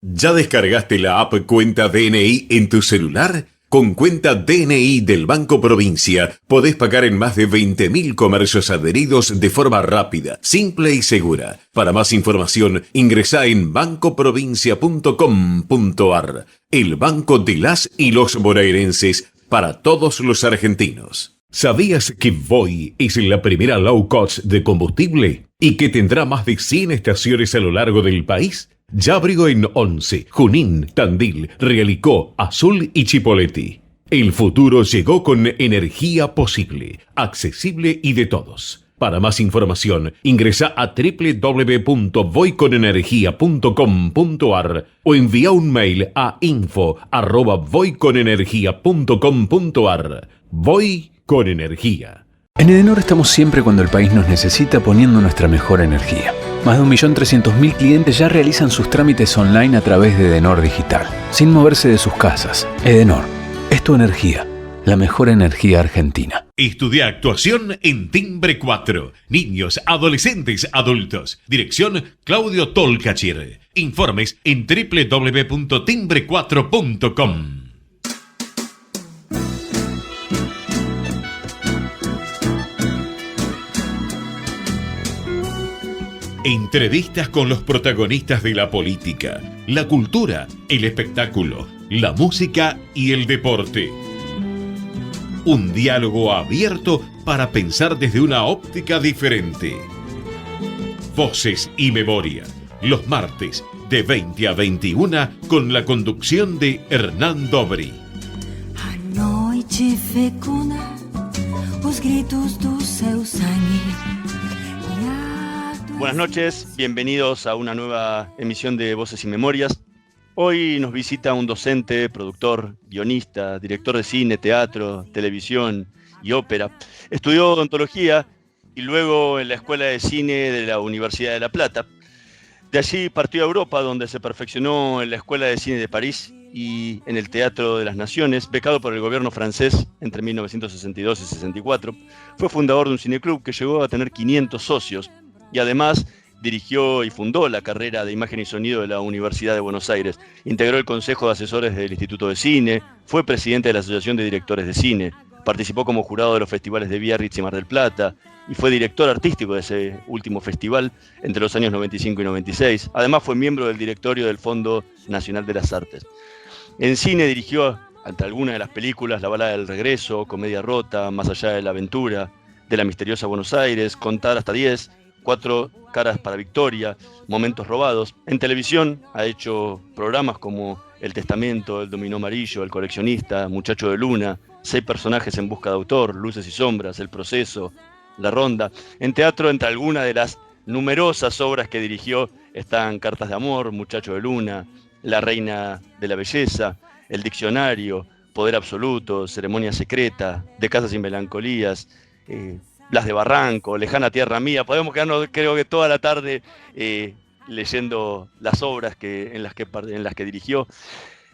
¿Ya descargaste la app Cuenta DNI en tu celular? Con Cuenta DNI del Banco Provincia podés pagar en más de 20.000 comercios adheridos de forma rápida, simple y segura. Para más información, ingresá en bancoprovincia.com.ar. El banco de las y los bonaerenses para todos los argentinos. ¿Sabías que Voi es la primera low cost de combustible y que tendrá más de 100 estaciones a lo largo del país? Ya abrió en Once, Junín, Tandil, Realicó, Azul y Chipoleti. El futuro llegó con energía posible, accesible y de todos. Para más información, ingresa a www.voiconenergia.com.ar o envía un mail a info@voiconenergia.com.ar. Voy con energía. En Edenor estamos siempre cuando el país nos necesita, poniendo nuestra mejor energía. Más de 1.300.000 clientes ya realizan sus trámites online a través de Edenor Digital, sin moverse de sus casas. Edenor, es tu energía, la mejor energía argentina. Estudia actuación en Timbre 4. Niños, adolescentes, adultos. Dirección Claudio Tolcachir. Informes en www.timbre4.com. Entrevistas con los protagonistas de la política, la cultura, el espectáculo, la música y el deporte. Un diálogo abierto para pensar desde una óptica diferente. Voces y Memoria, los martes de 20 a 21 con la conducción de Hernán Dobri. A noite fecunda, os gritos do seu sangue. Buenas noches, bienvenidos a una nueva emisión de Voces y Memorias. Hoy nos visita un docente, productor, guionista, director de cine, teatro, televisión y ópera. Estudió odontología y luego en la Escuela de Cine de la Universidad de La Plata. De allí partió a Europa, donde se perfeccionó en la Escuela de Cine de París y en el Teatro de las Naciones, becado por el gobierno francés entre 1962 y 64. Fue fundador de un cineclub que llegó a tener 500 socios. Y además dirigió y fundó la carrera de Imagen y Sonido de la Universidad de Buenos Aires. Integró el Consejo de Asesores del Instituto de Cine, fue presidente de la Asociación de Directores de Cine, participó como jurado de los festivales de Biarritz y Mar del Plata y fue director artístico de ese último festival entre los años 95 y 96. Además fue miembro del directorio del Fondo Nacional de las Artes. En cine dirigió ante algunas de las películas La Balada del Regreso, Comedia Rota, Más allá de la aventura, De la misteriosa Buenos Aires, Contar hasta 10, Cuatro caras para Victoria, Momentos robados. En televisión ha hecho programas como El Testamento, El Dominó Amarillo, El Coleccionista, Muchacho de Luna, 6 personajes en busca de autor, Luces y sombras, El Proceso, La Ronda. En teatro, entre algunas de las numerosas obras que dirigió están Cartas de amor, Muchacho de Luna, La Reina de la Belleza, El Diccionario, Poder Absoluto, Ceremonia Secreta, De Casas y Melancolías, Las de Barranco, Lejana Tierra Mía. Podemos quedarnos, creo que toda la tarde leyendo las obras en las que dirigió.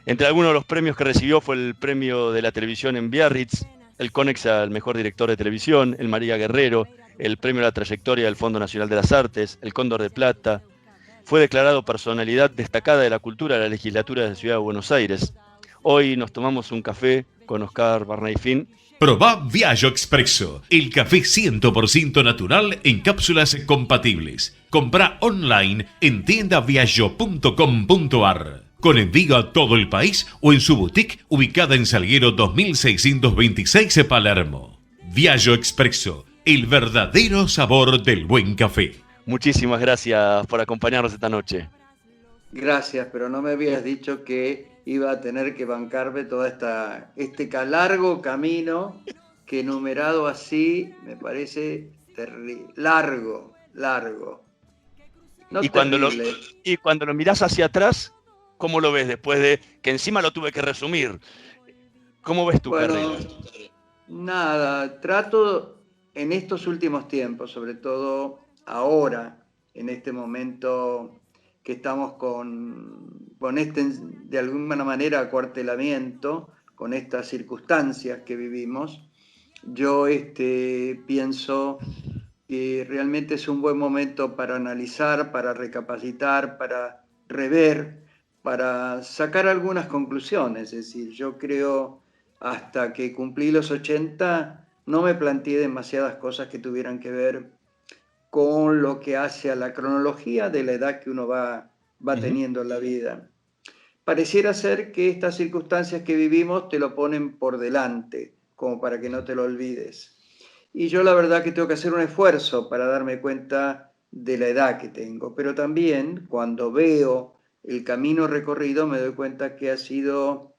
Entre algunos de los premios que recibió fue el premio de la televisión en Biarritz, el Conex al mejor director de televisión, el María Guerrero, el premio a la trayectoria del Fondo Nacional de las Artes, el Cóndor de Plata. Fue declarado personalidad destacada de la cultura de la legislatura de la Ciudad de Buenos Aires. Hoy nos tomamos un café con Oscar Barnayfin. Probá Viaggio Expresso, el café 100% natural en cápsulas compatibles. Comprá online en tiendaviaggio.com.ar. Con envío a todo el país o en su boutique ubicada en Salguero 2626 Palermo. Viaggio Expresso, el verdadero sabor del buen café. Muchísimas gracias por acompañarnos esta noche. Gracias, pero no me habías dicho que iba a tener que bancarme todo este largo camino que enumerado así me parece largo. No y cuando lo mirás hacia atrás, ¿cómo lo ves después de que encima lo tuve que resumir? ¿Cómo ves tu carrera? Nada, trato en estos últimos tiempos, sobre todo ahora, en este momento que estamos con este, de alguna manera, acuartelamiento, con estas circunstancias que vivimos, yo pienso que realmente es un buen momento para analizar, para recapacitar, para rever para sacar algunas conclusiones. Es decir, yo creo hasta que cumplí los 80 no me planteé demasiadas cosas que tuvieran que ver con lo que hace a la cronología de la edad que uno va teniendo en la vida. Pareciera ser que estas circunstancias que vivimos te lo ponen por delante, como para que no te lo olvides. Y yo la verdad que tengo que hacer un esfuerzo para darme cuenta de la edad que tengo, pero también cuando veo el camino recorrido me doy cuenta que ha sido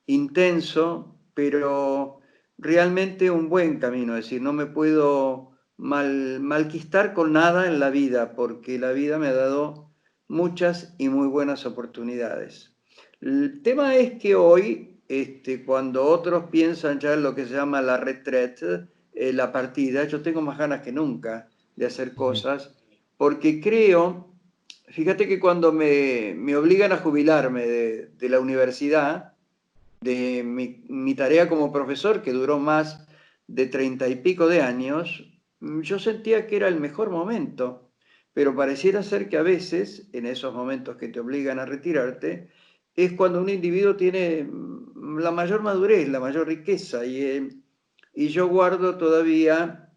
intenso, pero realmente un buen camino. Es decir, no me puedo malquistar con nada en la vida, porque la vida me ha dado muchas y muy buenas oportunidades. El tema es que hoy, cuando otros piensan ya en lo que se llama la retraite, la partida, yo tengo más ganas que nunca de hacer cosas, porque creo, fíjate que cuando me obligan a jubilarme de la universidad, de mi tarea como profesor, que duró más de 30 y pico de años, yo sentía que era el mejor momento, pero pareciera ser que a veces, en esos momentos que te obligan a retirarte, es cuando un individuo tiene la mayor madurez, la mayor riqueza, y yo guardo todavía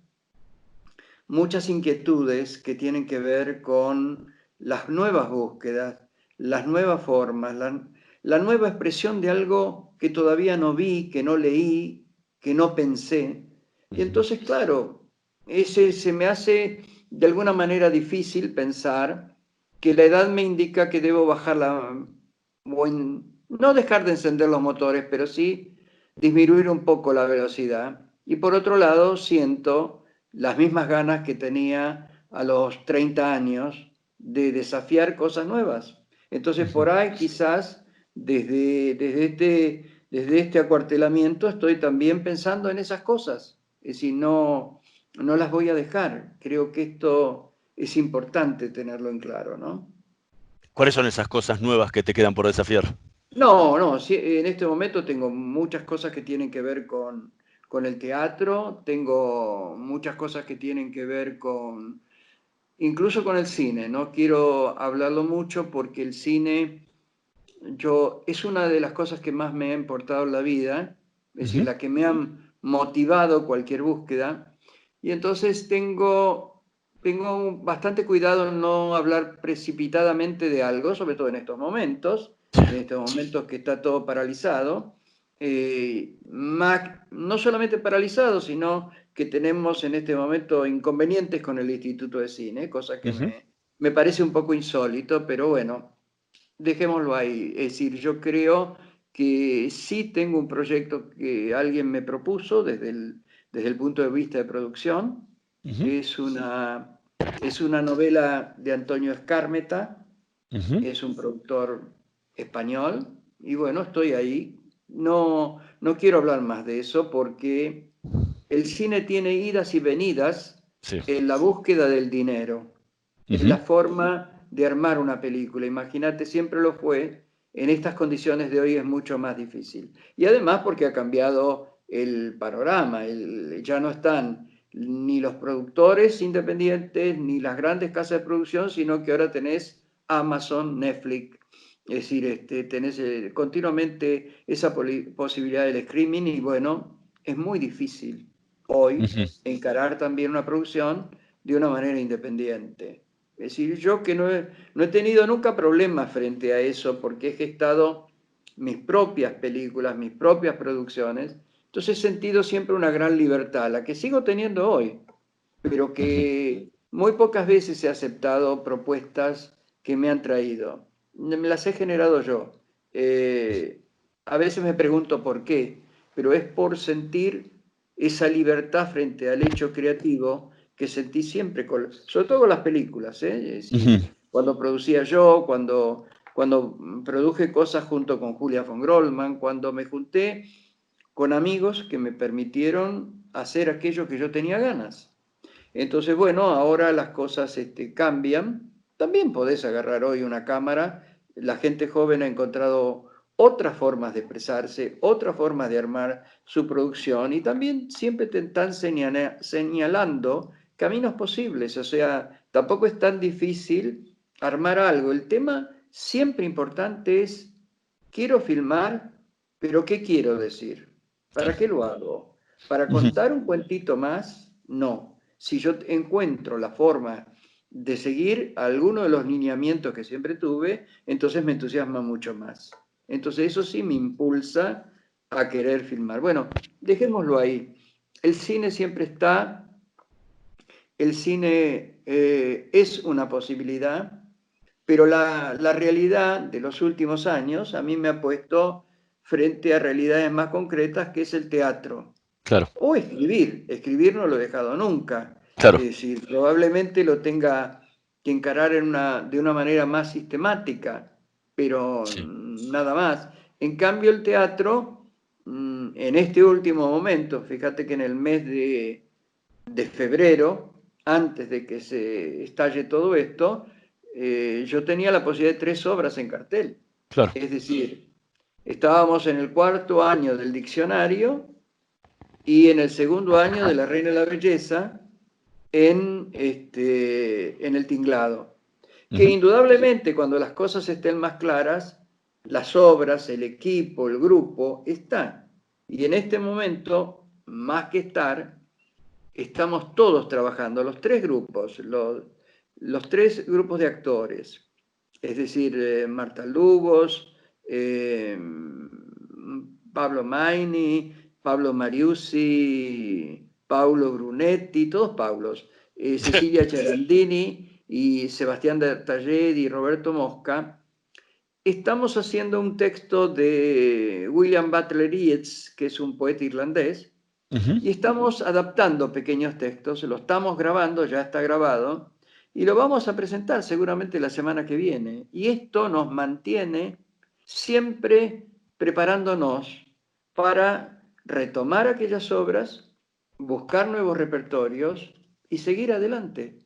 muchas inquietudes que tienen que ver con las nuevas búsquedas, las nuevas formas, la nueva expresión de algo que todavía no vi, que no leí, que no pensé. Y entonces, claro, se me hace de alguna manera difícil pensar que la edad me indica que debo bajar no dejar de encender los motores, pero sí disminuir un poco la velocidad. Y por otro lado, siento las mismas ganas que tenía a los 30 años de desafiar cosas nuevas. Entonces, por ahí quizás desde este acuartelamiento estoy también pensando en esas cosas. Es decir, no las voy a dejar. Creo que esto es importante tenerlo en claro, ¿no? ¿Cuáles son esas cosas nuevas que te quedan por desafiar? No, sí, en este momento tengo muchas cosas que tienen que ver con el teatro, tengo muchas cosas que tienen que ver incluso con el cine. No quiero hablarlo mucho porque el cine es una de las cosas que más me ha importado en la vida, es decir, la que me han motivado cualquier búsqueda. Y entonces tengo bastante cuidado en no hablar precipitadamente de algo, sobre todo en estos momentos que está todo paralizado. No solamente paralizado, sino que tenemos en este momento inconvenientes con el Instituto de Cine, cosa que me parece un poco insólito, pero bueno, dejémoslo ahí. Es decir, yo creo que sí tengo un proyecto que alguien me propuso desde el punto de vista de producción. Es una novela de Antonio Escármeta, es un productor español, y bueno, estoy ahí. No quiero hablar más de eso porque el cine tiene idas y venidas Sí. en la búsqueda del dinero, en la forma de armar una película. Imagínate, siempre lo fue. En estas condiciones de hoy es mucho más difícil. Y además porque ha cambiado el panorama. Ya no están ni los productores independientes, ni las grandes casas de producción, sino que ahora tenés Amazon, Netflix. Es decir, tenés continuamente esa posibilidad del streaming y bueno, es muy difícil hoy encarar también una producción de una manera independiente. Es decir, yo que no he tenido nunca problemas frente a eso porque he gestado mis propias películas, mis propias producciones, entonces he sentido siempre una gran libertad, la que sigo teniendo hoy, pero que muy pocas veces he aceptado propuestas que me han traído. Me las he generado yo. A veces me pregunto por qué, pero es por sentir esa libertad frente al hecho creativo que sentí siempre, sobre todo con las películas, ¿eh? Es decir, cuando producía yo, cuando produje cosas junto con Julia von Grollman, cuando me junté con amigos que me permitieron hacer aquello que yo tenía ganas. Entonces, bueno, ahora las cosas cambian. También podés agarrar hoy una cámara. La gente joven ha encontrado otras formas de expresarse, otras formas de armar su producción y también siempre te están señalando caminos posibles. O sea, tampoco es tan difícil armar algo. El tema siempre importante es, quiero filmar, pero ¿qué quiero decir? ¿Para qué lo hago? ¿Para contar un cuentito más? No. Si yo encuentro la forma de seguir alguno de los lineamientos que siempre tuve, entonces me entusiasma mucho más. Entonces eso sí me impulsa a querer filmar. Bueno, dejémoslo ahí. El cine siempre está, el cine es una posibilidad, pero la realidad de los últimos años a mí me ha puesto frente a realidades más concretas, que es el teatro. Claro, O escribir. Escribir no lo he dejado nunca. claro. Es decir, probablemente lo tenga que encarar de una manera más sistemática, pero Sí. nada más. En cambio, el teatro, en este último momento, fíjate que en el mes de febrero, antes de que se estalle todo esto, yo tenía la posibilidad de 3 obras en cartel. Claro. Es decir, estábamos en el 4.º año del diccionario y en el 2.º año de La Reina de la Belleza en el tinglado. Que indudablemente cuando las cosas estén más claras, las obras, el equipo, el grupo, están. Y en este momento, más que estar, estamos todos trabajando, los 3 grupos, los 3 grupos de actores, es decir, Marta Lubos, Pablo Maini, Pablo Mariusi, Paulo Brunetti, todos Paulos, Cecilia Cherandini y Sebastián de Tallet y Roberto Mosca. Estamos haciendo un texto de William Butler Yeats, que es un poeta irlandés, y estamos adaptando pequeños textos, lo estamos grabando, ya está grabado, y lo vamos a presentar seguramente la semana que viene. Y esto nos mantiene siempre preparándonos para retomar aquellas obras, buscar nuevos repertorios y seguir adelante.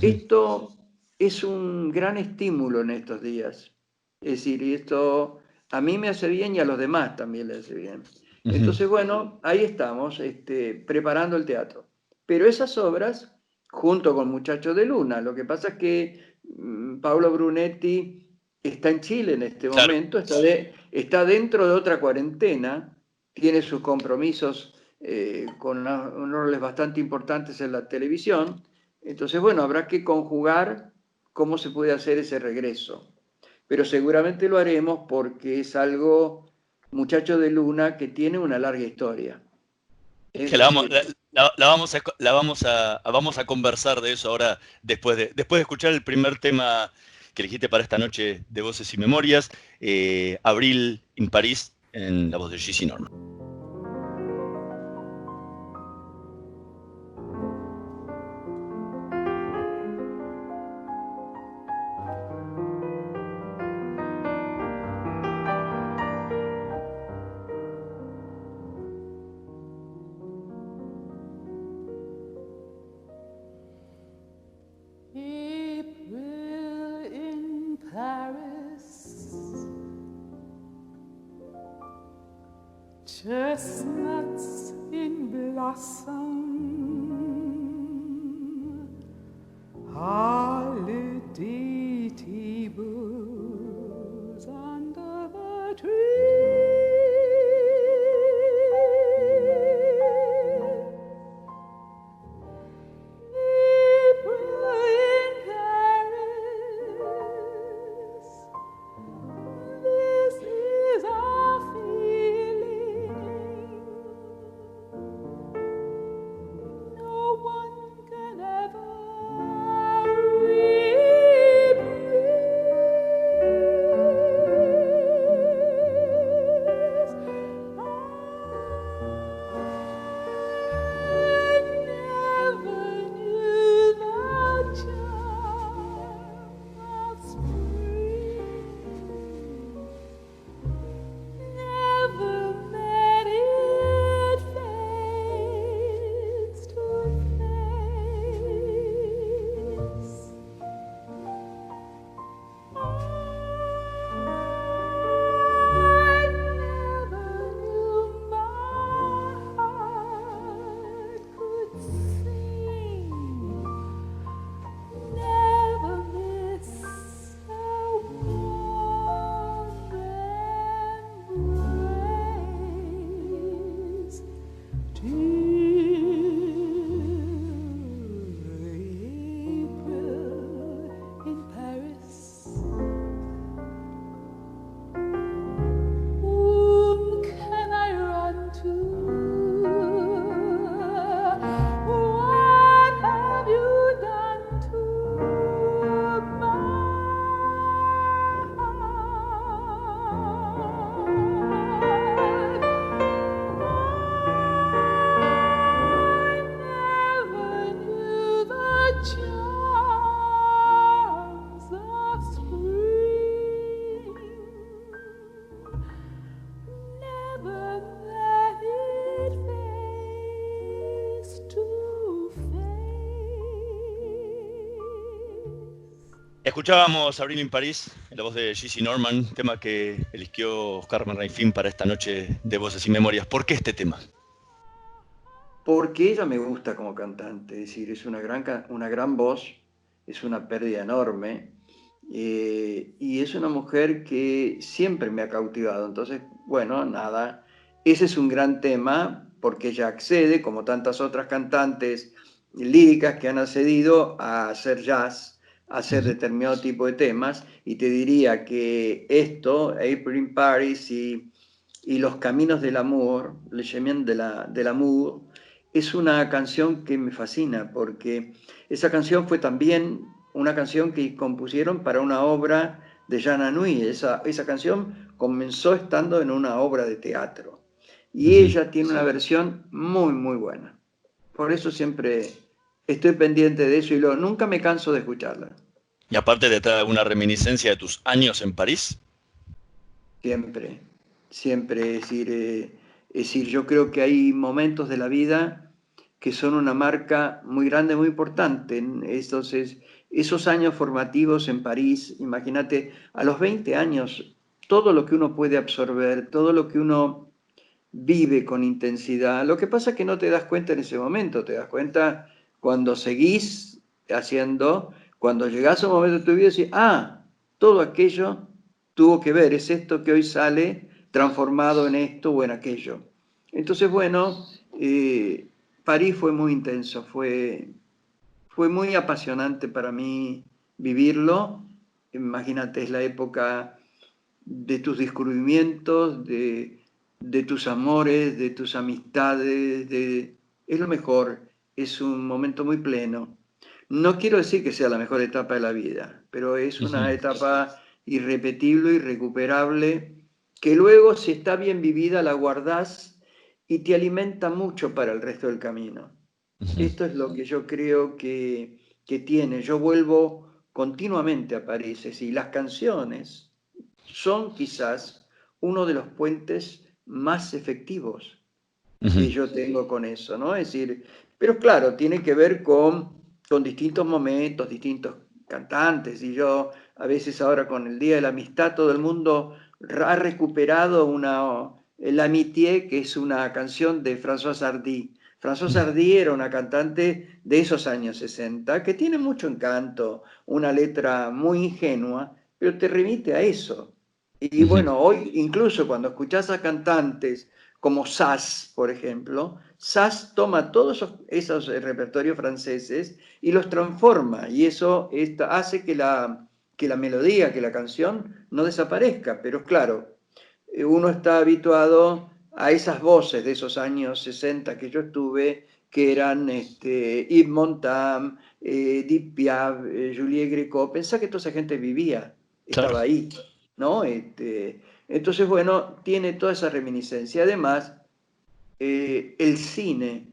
Esto es un gran estímulo en estos días. Es decir, y esto a mí me hace bien y a los demás también les hace bien. Entonces, bueno, ahí estamos, preparando el teatro. Pero esas obras, junto con Muchachos de Luna, lo que pasa es que Paolo Brunetti está en Chile en este Claro. momento, está dentro de otra cuarentena, tiene sus compromisos con unos roles bastante importantes en la televisión. Entonces, bueno, habrá que conjugar cómo se puede hacer ese regreso. Pero seguramente lo haremos porque es algo, Muchachos de Luna, que tiene una larga historia. Es Que decir, vamos a conversar de eso ahora, después de escuchar el primer tema que elegiste para esta noche de Voces y Memorias, Abril en París, en la voz de Gissi Norman. April in Paris, chestnuts in blossom, holiday tables under the tree. Escuchábamos Abril en París, en la voz de Gissi Norman, tema que eligió Carmen Raifín para esta noche de Voces y Memorias. ¿Por qué este tema? Porque ella me gusta como cantante, es decir, es una gran voz, es una pérdida enorme, y es una mujer que siempre me ha cautivado. Entonces, bueno, nada, ese es un gran tema porque ella accede, como tantas otras cantantes líricas que han accedido a hacer jazz, a hacer determinado tipo de temas, y te diría que esto, April in Paris y Los Caminos del Amor, Le Chemin del Amour, es una canción que me fascina porque esa canción fue también una canción que compusieron para una obra de Jean Anouilh. Esa canción comenzó estando en una obra de teatro y ella tiene una versión muy, muy buena. Por eso siempre estoy pendiente de eso y nunca me canso de escucharla. Y aparte de traer alguna reminiscencia de tus años en París. Siempre, siempre. Es decir, yo creo que hay momentos de la vida que son una marca muy grande, muy importante. Entonces, esos años formativos en París, imagínate, a los 20 años, todo lo que uno puede absorber, todo lo que uno vive con intensidad. Lo que pasa es que no te das cuenta en ese momento, te das cuenta cuando seguís haciendo, cuando llegás a un momento de tu vida y decís, todo aquello tuvo que ver, es esto que hoy sale transformado en esto o en aquello. Entonces, bueno, París fue muy intenso, fue muy apasionante para mí vivirlo. Imagínate, es la época de tus descubrimientos, de tus amores, de tus amistades, es lo mejor, es un momento muy pleno. No quiero decir que sea la mejor etapa de la vida, pero es una etapa irrepetible, irrecuperable, que luego, si está bien vivida, la guardás y te alimenta mucho para el resto del camino. Esto es lo que yo creo que tiene. Yo vuelvo continuamente a París y las canciones son quizás uno de los puentes más efectivos que yo tengo con eso, ¿no? Es decir, pero claro, tiene que ver con distintos momentos, distintos cantantes, y yo a veces ahora con el Día de la Amistad todo el mundo ha recuperado l'Amitié, que es una canción de Françoise Hardy. Françoise Hardy era una cantante de esos años 60 que tiene mucho encanto, una letra muy ingenua, pero te remite a eso. Y bueno, hoy incluso cuando escuchás a cantantes como Sass, por ejemplo, Sass toma todos esos repertorios franceses y los transforma, y eso hace que la melodía, que la canción no desaparezca. Pero claro, uno está habituado a esas voces de esos años 60 que yo estuve, que eran Yves Montand, Edith Piaf, Julie Gréco. Pensá que toda esa gente vivía, estaba ahí, ¿no? Entonces, bueno, tiene toda esa reminiscencia. Además, el cine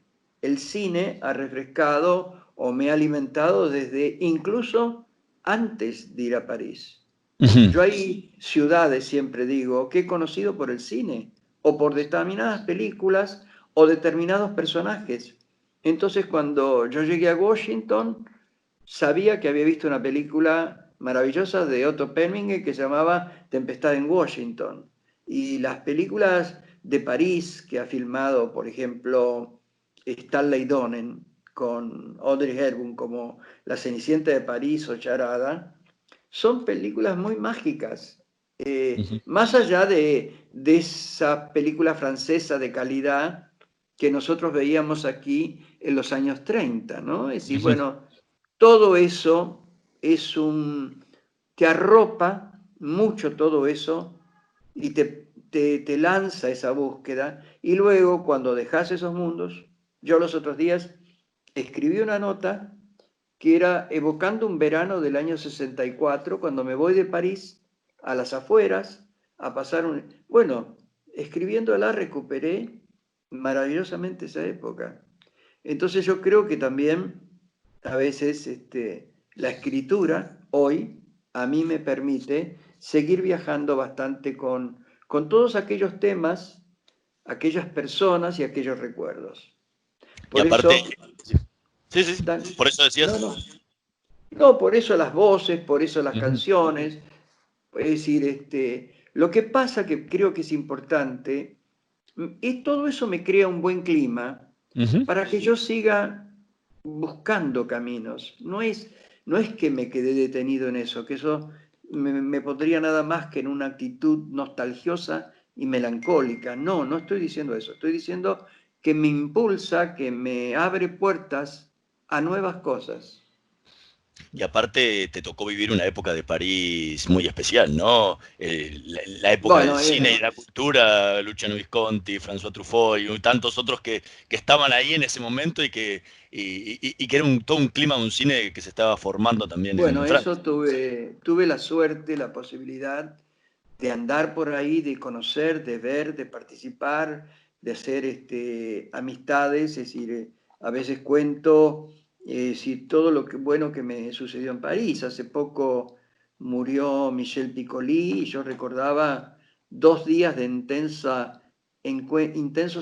ha refrescado o me ha alimentado desde incluso antes de ir a París. Yo hay ciudades, siempre digo, que he conocido por el cine o por determinadas películas o determinados personajes. Entonces, cuando yo llegué a Washington, sabía que había visto una película maravillosa de Otto Preminger que se llamaba Tempestad en Washington. Y las películas de París que ha filmado, por ejemplo, Stanley Donen con Audrey Hepburn, como La Cenicienta de París o Charada, son películas muy mágicas. Más allá de esa película francesa de calidad que nosotros veíamos aquí en los años 30, ¿no? Es decir, bueno, todo eso te arropa mucho todo eso y te lanza esa búsqueda. Y luego, cuando dejas esos mundos, yo los otros días escribí una nota que era evocando un verano del año 64, cuando me voy de París a las afueras a pasar Bueno, escribiéndola recuperé maravillosamente esa época. Entonces yo creo que también a veces la escritura hoy a mí me permite seguir viajando bastante con todos aquellos temas, aquellas personas y aquellos recuerdos. Y aparte, Eso, sí, dale. por eso decías, No. No, por eso las voces, por eso las Ujú. canciones. Es decir, lo que pasa que creo que es importante, y todo eso me crea un buen clima Ujú. para que yo siga buscando caminos. No es que me quedé detenido en eso, que eso me pondría nada más que en una actitud nostalgiosa y melancólica. No, no estoy diciendo eso. Estoy diciendo que me impulsa, que me abre puertas a nuevas cosas. Y aparte te tocó vivir una época de París muy especial, ¿no? La época del Bueno, cine y la cultura, Luciano Visconti, François Truffaut y tantos otros que estaban ahí en ese momento y que era todo un clima de un cine que se estaba formando también en bueno, Francia. eso tuve la suerte, la posibilidad de andar por ahí, de conocer, de ver, de participar, de hacer amistades. Es decir, a veces cuento si todo lo bueno que me sucedió en París. Hace poco murió Michel Piccoli y yo recordaba 2 días de intensos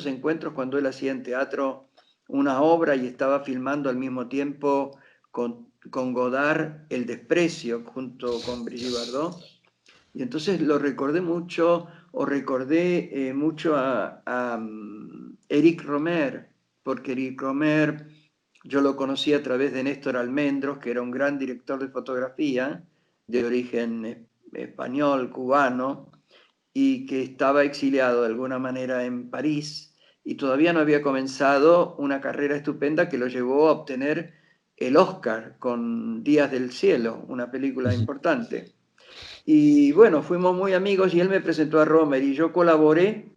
encuentros cuando él hacía en teatro una obra y estaba filmando al mismo tiempo con Godard El desprecio junto con Brigitte Bardot. Y entonces lo recordé mucho, o recordé mucho a Eric Romer, porque Eric Romer yo lo conocí a través de Néstor Almendros, que era un gran director de fotografía de origen español, cubano, y que estaba exiliado de alguna manera en París y todavía no había comenzado una carrera estupenda que lo llevó a obtener el Oscar con Días del Cielo, una película Ujú. importante. Y bueno, fuimos muy amigos y él me presentó a Romer y yo colaboré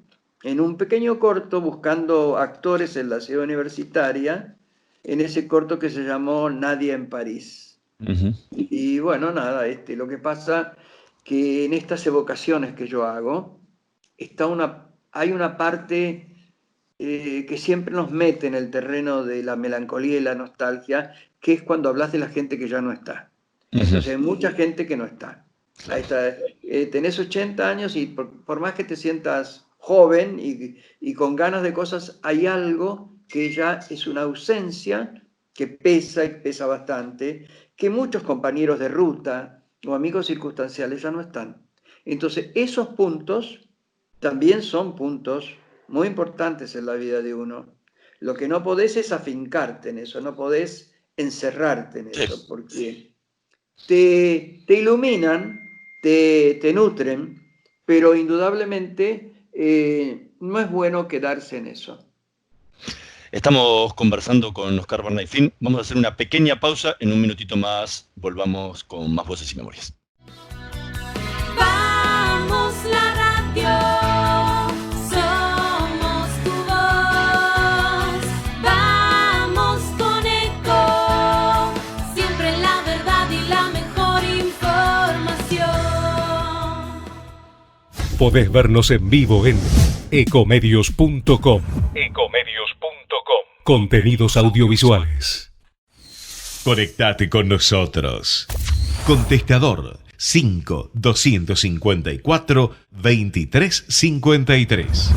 en un pequeño corto buscando actores en la ciudad universitaria, en ese corto que se llamó Nadie en París. Ujú. Y bueno, nada, lo que pasa que en estas evocaciones que yo hago, hay una parte que siempre nos mete en el terreno de la melancolía y la nostalgia, que es cuando hablas de la gente que ya no está. Ujú. Entonces hay mucha gente que no está. Ahí Claro. está, tenés 80 años y por más que te sientas joven y con ganas de cosas, hay algo que ya es una ausencia que pesa y pesa bastante, que muchos compañeros de ruta o amigos circunstanciales ya no están. Entonces, esos puntos también son puntos muy importantes en la vida de uno. Lo que no podés es afincarte en eso, no podés encerrarte en Sí. eso, porque te iluminan, te nutren, pero indudablemente no es bueno quedarse en eso. Estamos conversando con Oscar Bernay-Fin. Vamos a hacer una pequeña pausa. En un minutito más volvamos con más voces y memorias. Vamos la radio, somos tu voz. Vamos con Eco, siempre la verdad y la mejor información. Podés vernos en vivo en ecomedios.com. Contenidos audiovisuales. Conectate con nosotros. Contestador 5 254 2353.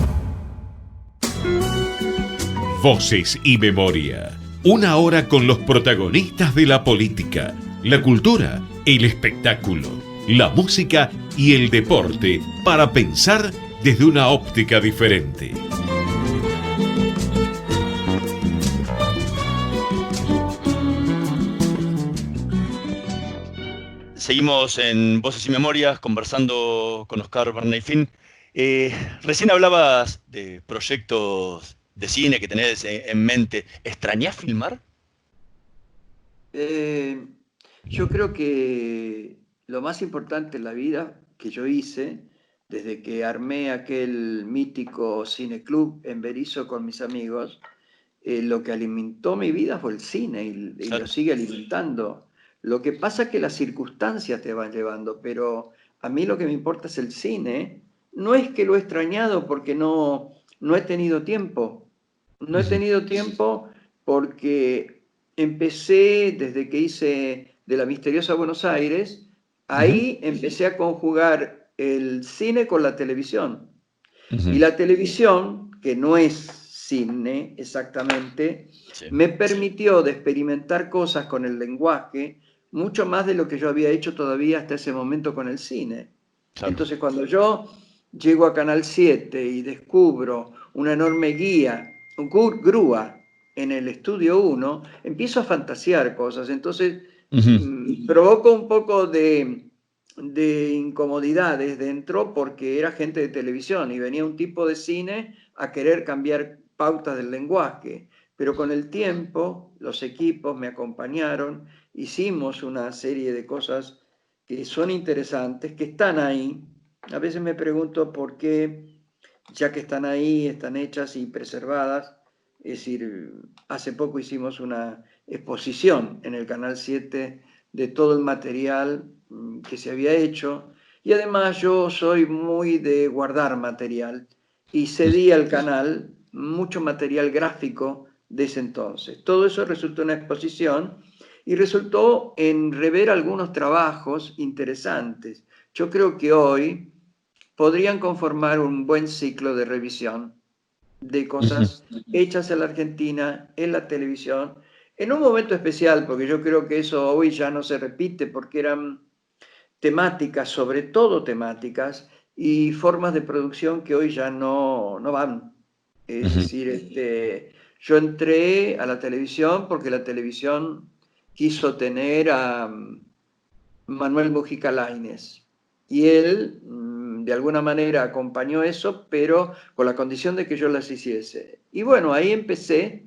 Voces y memoria. Una hora con los protagonistas de la política, la cultura, el espectáculo, la música y el deporte para pensar desde una óptica diferente. Seguimos en Voces y Memorias conversando con Oscar Bernay-Fin. Recién hablabas de proyectos de cine que tenés en mente. ¿Extrañás filmar? Eh, yo creo que lo más importante en la vida que yo hice, desde que armé aquel mítico cineclub en Berisso con mis amigos, lo que alimentó mi vida fue el cine y lo Claro. sigue alimentando. Lo que pasa es que las circunstancias te van llevando, pero a mí lo que me importa es el cine. No es que lo he extrañado porque no he tenido tiempo. No he Ujú. tenido tiempo porque empecé desde que hice de la misteriosa Buenos Aires, Ujú. ahí empecé a conjugar el cine con la televisión. Y Ujú. la televisión, que no es cine exactamente, Sí. me permitió de experimentar cosas con el lenguaje, mucho más de lo que yo había hecho todavía hasta ese momento con el cine. Claro. Entonces, cuando yo llego a Canal 7 y descubro una enorme guía, grúa en el estudio 1, empiezo a fantasear cosas. Entonces, provoco un poco de incomodidades dentro porque era gente de televisión y venía un tipo de cine a querer cambiar pautas del lenguaje. Pero con el tiempo, los equipos me acompañaron, hicimos una serie de cosas que son interesantes, que están ahí. A veces me pregunto por qué, ya que están ahí, están hechas y preservadas. Es decir, hace poco hicimos una exposición en el Canal 7 de todo el material que se había hecho. Y además yo soy muy de guardar material y cedí al canal mucho material gráfico de ese entonces. Todo eso resultó en una exposición y resultó en rever algunos trabajos interesantes. Yo creo que hoy podrían conformar un buen ciclo de revisión de cosas hechas en la Argentina, en la televisión, en un momento especial, porque yo creo que eso hoy ya no se repite, porque eran temáticas, sobre todo temáticas, y formas de producción que hoy ya no van. Es decir, yo entré a la televisión porque la televisión quiso tener a Manuel Mujica Lainez. Y él, de alguna manera, acompañó eso, pero con la condición de que yo las hiciese. Y bueno, ahí empecé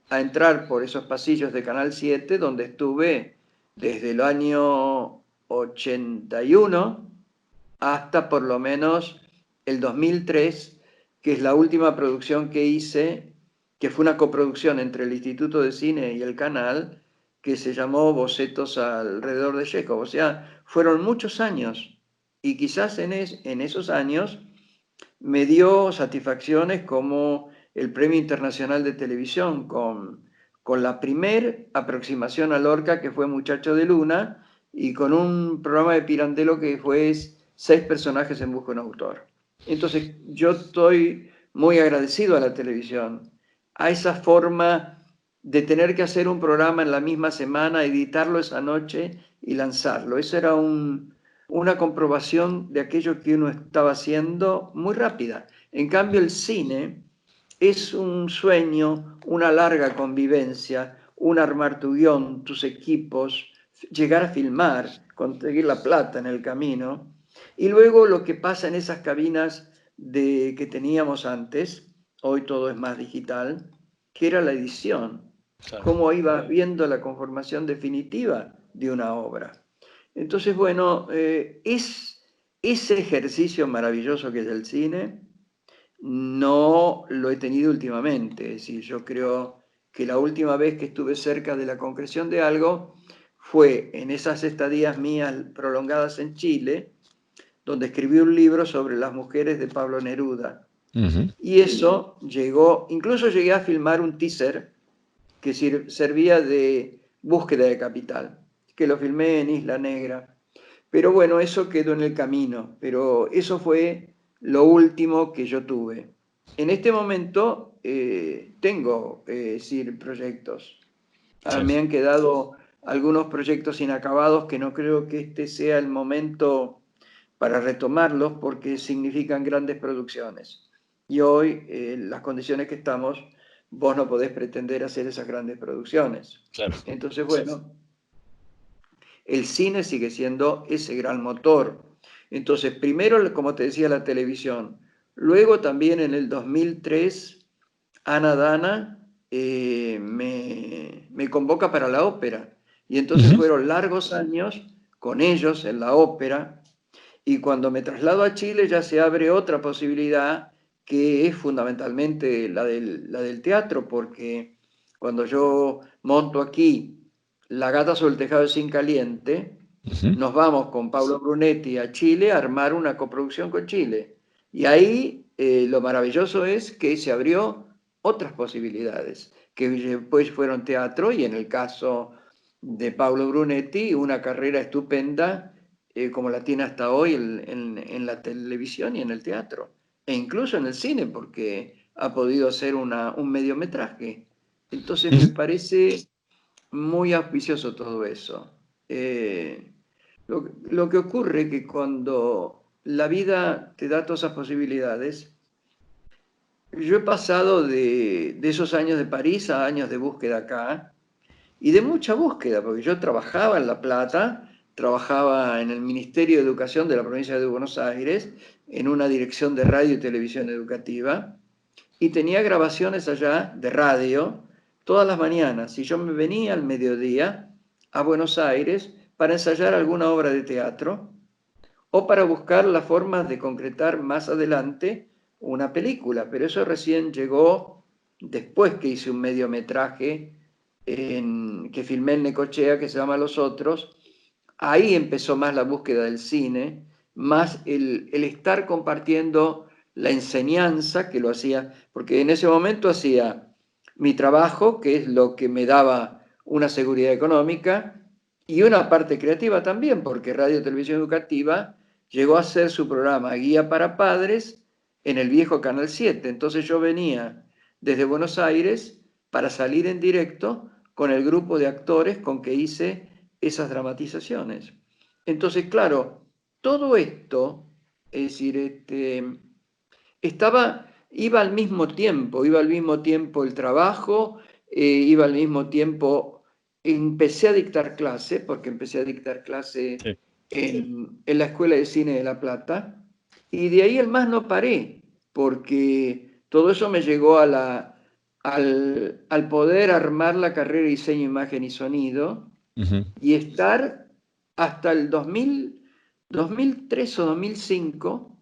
a entrar por esos pasillos de Canal 7, donde estuve desde el año 81 hasta por lo menos el 2003, que es la última producción que hice, que fue una coproducción entre el Instituto de Cine y el canal, que se llamó Bocetos alrededor de Chekhov. O sea, fueron muchos años y quizás en esos años me dio satisfacciones como el Premio Internacional de Televisión con la primer aproximación a Lorca, que fue Muchacho de Luna, y con un programa de Pirandello que fue 6 personajes en busca de un autor. Entonces yo estoy muy agradecido a la televisión, a esa forma de tener que hacer un programa en la misma semana, editarlo esa noche y lanzarlo. Eso era una comprobación de aquello que uno estaba haciendo muy rápida. En cambio, el cine es un sueño, una larga convivencia, un armar tu guión, tus equipos, llegar a filmar, conseguir la plata en el camino. Y luego lo que pasa en esas cabinas que teníamos antes, hoy todo es más digital, que era la edición. Claro. Cómo ibas viendo la conformación definitiva de una obra. Entonces, bueno, es ese ejercicio maravilloso que es el cine, no lo he tenido últimamente. Es decir, yo creo que la última vez que estuve cerca de la concreción de algo fue en esas estadías mías prolongadas en Chile, donde escribí un libro sobre las mujeres de Pablo Neruda. Y eso llegó, incluso llegué a filmar un teaser que servía de búsqueda de capital, que lo filmé en Isla Negra. Pero bueno, eso quedó en el camino, pero eso fue lo último que yo tuve. En este momento tengo proyectos. Me han quedado algunos proyectos inacabados que no creo que este sea el momento para retomarlos porque significan grandes producciones. Y hoy, las condiciones que estamos, vos no podés pretender hacer esas grandes producciones. Claro. Entonces, bueno, el cine sigue siendo ese gran motor. Entonces, primero, como te decía, la televisión. Luego también en el 2003, Ana Dana me convoca para la ópera. Y entonces fueron largos años con ellos en la ópera. Y cuando me traslado a Chile ya se abre otra posibilidad que es fundamentalmente la del teatro, porque cuando yo monto aquí La gata sobre el tejado de zinc caliente, nos vamos con Pablo Brunetti a Chile a armar una coproducción con Chile. Y ahí lo maravilloso es que se abrió otras posibilidades, que después fueron teatro y en el caso de Pablo Brunetti, una carrera estupenda como la tiene hasta hoy en la televisión y en el teatro, e incluso en el cine, porque ha podido hacer un mediometraje. Entonces me parece muy auspicioso todo eso. Lo que ocurre es que cuando la vida te da todas esas posibilidades, yo he pasado de esos años de París a años de búsqueda acá, y de mucha búsqueda, porque yo trabajaba en La Plata, trabajaba en el Ministerio de Educación de la provincia de Buenos Aires, en una dirección de radio y televisión educativa, y tenía grabaciones allá de radio todas las mañanas, y yo me venía al mediodía a Buenos Aires para ensayar alguna obra de teatro o para buscar las formas de concretar más adelante una película, pero eso recién llegó después que hice un mediometraje que filmé en Necochea, que se llama Los Otros. Ahí empezó más la búsqueda del cine, más el estar compartiendo la enseñanza que lo hacía, porque en ese momento hacía mi trabajo, que es lo que me daba una seguridad económica, y una parte creativa también, porque Radio Televisión Educativa llegó a hacer su programa Guía para Padres en el viejo Canal 7. Entonces yo venía desde Buenos Aires para salir en directo con el grupo de actores con que hice esas dramatizaciones. Entonces, claro, todo esto, es decir, iba al mismo tiempo el trabajo, iba al mismo tiempo, empecé a dictar clase, porque empecé a dictar clase Sí. en la Escuela de Cine de La Plata, y de ahí el más no paré, porque todo eso me llegó al poder armar la carrera de diseño, imagen y sonido, y estar hasta el 2003 o 2005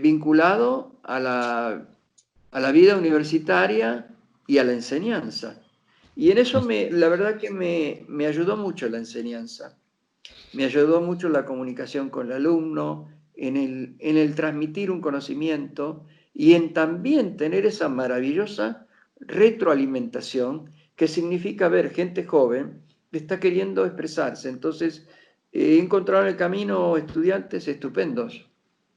vinculado a la vida universitaria y a la enseñanza. Y en eso la verdad que me ayudó mucho la enseñanza. Me ayudó mucho la comunicación con el alumno, en el transmitir un conocimiento y en también tener esa maravillosa retroalimentación que significa ver gente joven que está queriendo expresarse. Entonces, he encontrado en el camino estudiantes estupendos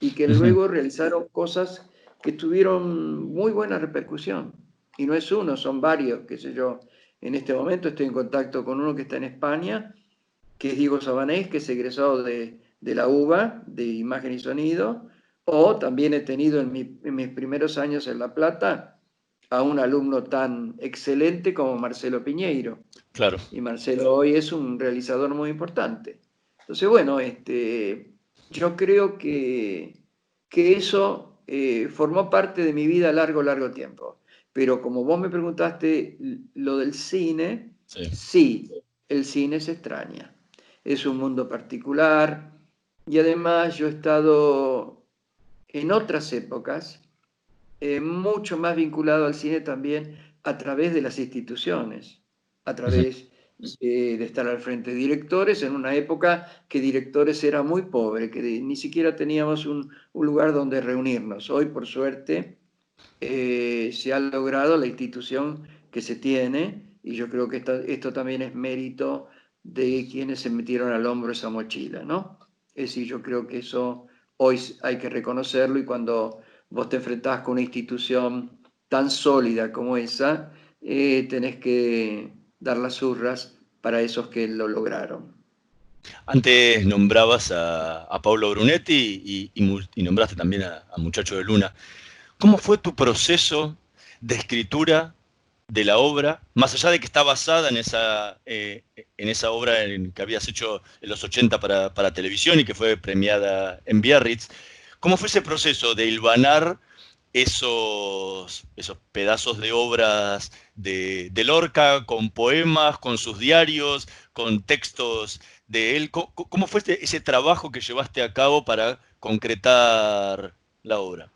y que luego realizaron cosas que tuvieron muy buena repercusión. Y no es uno, son varios, qué sé yo. En este momento estoy en contacto con uno que está en España, que es Diego Sabanés, que es egresado de la UBA, de Imagen y Sonido, o también he tenido en mis primeros años en La Plata a un alumno tan excelente como Marcelo Piñeiro. Claro. Y Marcelo hoy es un realizador muy importante. Entonces, bueno, yo creo que eso formó parte de mi vida a largo tiempo. Pero como vos me preguntaste lo del cine, sí, el cine se extraña. Es un mundo particular y además yo he estado en otras épocas mucho más vinculado al cine también a través de las instituciones, a través de estar al frente de directores en una época que directores era muy pobre, que ni siquiera teníamos un lugar donde reunirnos. Hoy, por suerte, se ha logrado la institución que se tiene y yo creo que esto también es mérito de quienes se metieron al hombro esa mochila, ¿no? Es decir, yo creo que eso hoy hay que reconocerlo y cuando vos te enfrentás con una institución tan sólida como esa, tenés que dar las urras para esos que lo lograron. Antes nombrabas a Paulo Brunetti y nombraste también a Muchacho de Luna. ¿Cómo fue tu proceso de escritura de la obra, más allá de que está basada en esa obra que habías hecho en los 80 para televisión y que fue premiada en Biarritz? ¿Cómo fue ese proceso de hilvanar esos pedazos de obras de Lorca con poemas, con sus diarios, con textos de él? ¿Cómo fue ese trabajo que llevaste a cabo para concretar la obra?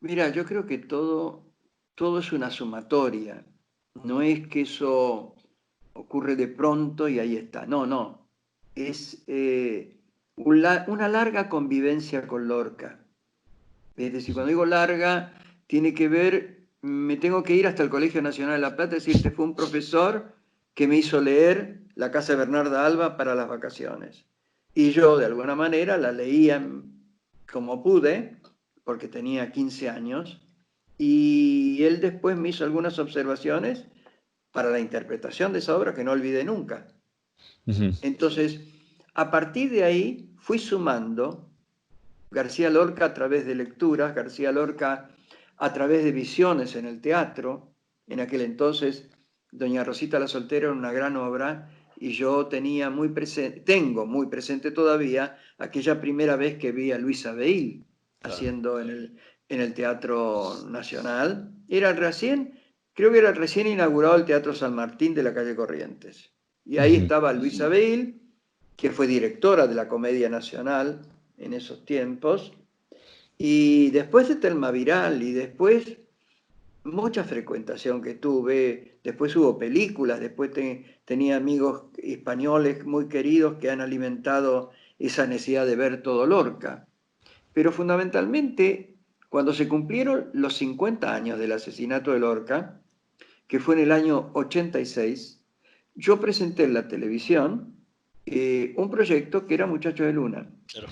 Mira, yo creo que todo es una sumatoria. No es que eso ocurre de pronto y ahí está. No. Es una larga convivencia con Lorca. Es decir, cuando digo larga, tiene que ver, me tengo que ir hasta el Colegio Nacional de La Plata, es decir, fue un profesor que me hizo leer La Casa de Bernarda Alba para las vacaciones. Y yo, de alguna manera, la leía como pude, porque tenía 15 años, y él después me hizo algunas observaciones para la interpretación de esa obra que no olvidé nunca. Ujú. Entonces, a partir de ahí fui sumando García Lorca a través de lecturas, García Lorca a través de visiones en el teatro. En aquel entonces, Doña Rosita la Soltera era una gran obra y yo tenía muy presente, tengo muy presente todavía aquella primera vez que vi a Luisa Beil Claro. haciendo en el Teatro Nacional. Creo que era recién inaugurado el Teatro San Martín de la calle Corrientes. Y ahí Ujú. estaba Luisa Beil, que fue directora de la Comedia Nacional en esos tiempos, y después de Telma Viral, y después mucha frecuentación que tuve, después hubo películas, después tenía amigos españoles muy queridos que han alimentado esa necesidad de ver todo Lorca. Pero fundamentalmente, cuando se cumplieron los 50 años del asesinato de Lorca, que fue en el año 86, yo presenté en la televisión un proyecto que era Muchachos de Luna. Claro.